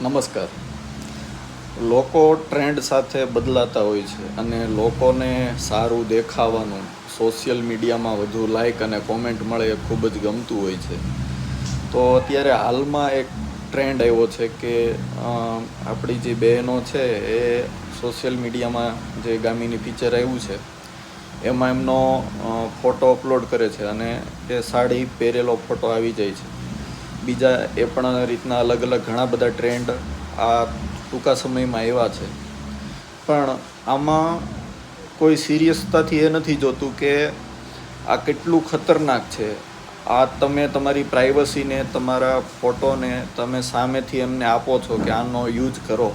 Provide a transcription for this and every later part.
નમસ્કાર. લોકો ટ્રેન્ડ સાથે બદલાતા હોય છે અને લોકોને સારું દેખાવાનું સોશિયલ મીડિયામાં વધુ લાઈક અને કોમેન્ટ મળે એ ખૂબ જ ગમતું હોય છે. તો અત્યારે હાલમાં એક ટ્રેન્ડ આવ્યો છે કે આપણી જે બહેનો છે એ સોશિયલ મીડિયામાં જે ગામીની પિક્ચર આવ્યું છે એમાં એમનો ફોટો અપલોડ કરે છે અને એ સાડી પહેરેલો ફોટો આવી જાય છે. બીજા એ પણ રીતના અલગ અલગ ઘણા બધા ટ્રેન્ડ આ ટૂંકા સમયમાં આવ્યા છે. પણ આમાં કોઈ સિરિયસતાથી એ નથી જોતું કે આ કેટલું ખતરનાક છે. આ તમે તમારી પ્રાઇવસીને, તમારા ફોટોને તમે સામેથી એમને આપો છો કે આનો યુઝ કરો,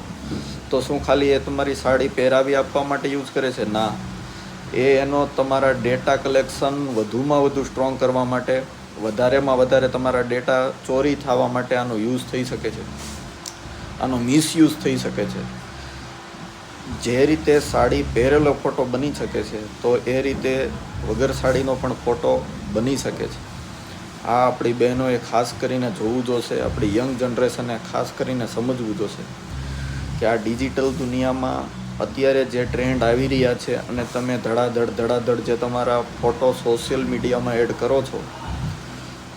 તો શું ખાલી એ તમારી સાડી પહેરાવી આપવા માટે યુઝ કરે છે? ના, એ એનો તમારા ડેટા કલેક્શન વધુમાં વધુ સ્ટ્રોંગ કરવા માટે, વધારેમાં વધારે તમારા ડેટા ચોરી થવા માટે આનો યુઝ થઈ શકે છે, આનો મિસયુઝ થઈ શકે છે. જે રીતે સાડી પહેરેલો ફોટો બની શકે છે તો એ રીતે વગર સાડીનો પણ ફોટો બની શકે છે. આ આપણી બહેનોએ ખાસ કરીને જોવું જોશે, આપણી યંગ જનરેશને ખાસ કરીને સમજવું જોશે કે આ ડિજિટલ દુનિયામાં અત્યારે જે ટ્રેન્ડ આવી રહ્યા છે અને તમે ધડાધડ જે તમારા ફોટો સોશિયલ મીડિયામાં એડ કરો છો,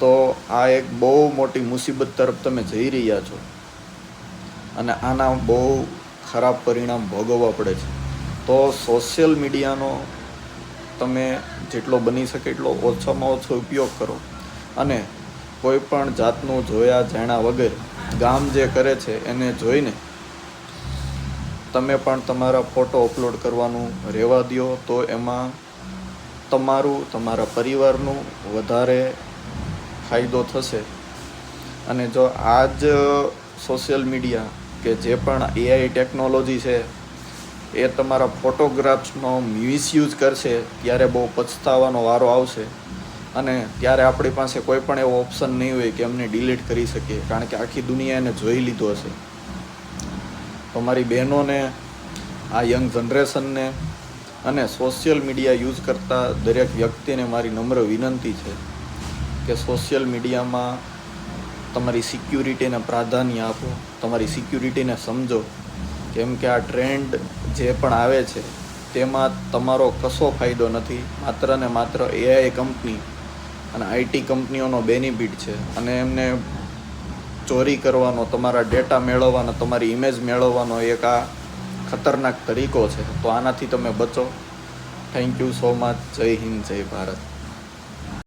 તો આ એક બહુ મોટી મુસીબત તરફ તમે જઈ રહ્યા છો અને આના બહુ ખરાબ પરિણામ ભોગવવા પડે છે. તો સોશિયલ મીડિયાનો તમે જેટલો બની શકે એટલો ઓછામાં ઓછો ઉપયોગ કરો અને કોઈ પણ જાતનું જોયા જાણ્યા વગર ગામ જે કરે છે એને જોઈને તમે પણ તમારા ફોટો અપલોડ કરવાનું રહેવા દો. તો એમાં તમારું, તમારા પરિવારનું વધારે ફાયદો થશે. અને જો આ જ સોશિયલ મીડિયા કે જે પણ AI ટેકનોલોજી છે એ તમારા ફોટોગ્રાફ્સનો મિસયુઝ કરશે, ત્યારે બહુ પછતાવાનો વારો આવશે અને ત્યારે આપણી પાસે કોઈ પણ એવો ઓપ્શન નહીં હોય કે એમને ડિલીટ કરી શકીએ, કારણ કે આખી દુનિયા એને જોઈ લીધો હશે. તો મારી બહેનોને, આ યંગ જનરેશનને અને સોશિયલ મીડિયા યુઝ કરતા દરેક વ્યક્તિને મારી નમ્ર વિનંતી છે કે સોશિયલ મીડિયામાં તમારી સિક્યુરિટીને પ્રાધાન્ય આપો, તમારી સિક્યુરિટીને સમજો. કેમ કે આ ટ્રેન્ડ જે પણ આવે છે તેમાં તમારો કશો ફાયદો નથી. માત્ર ને માત્ર AI કંપની અને IT કંપનીઓનો બેનિફિટ છે અને એમને ચોરી કરવાનો, તમારા ડેટા મેળવવાનો, તમારી ઇમેજ મેળવવાનો એક આ ખતરનાક તરીકો છે. તો આનાથી તમે બચો. Thank you so much. જય હિન્દ, જય ભારત.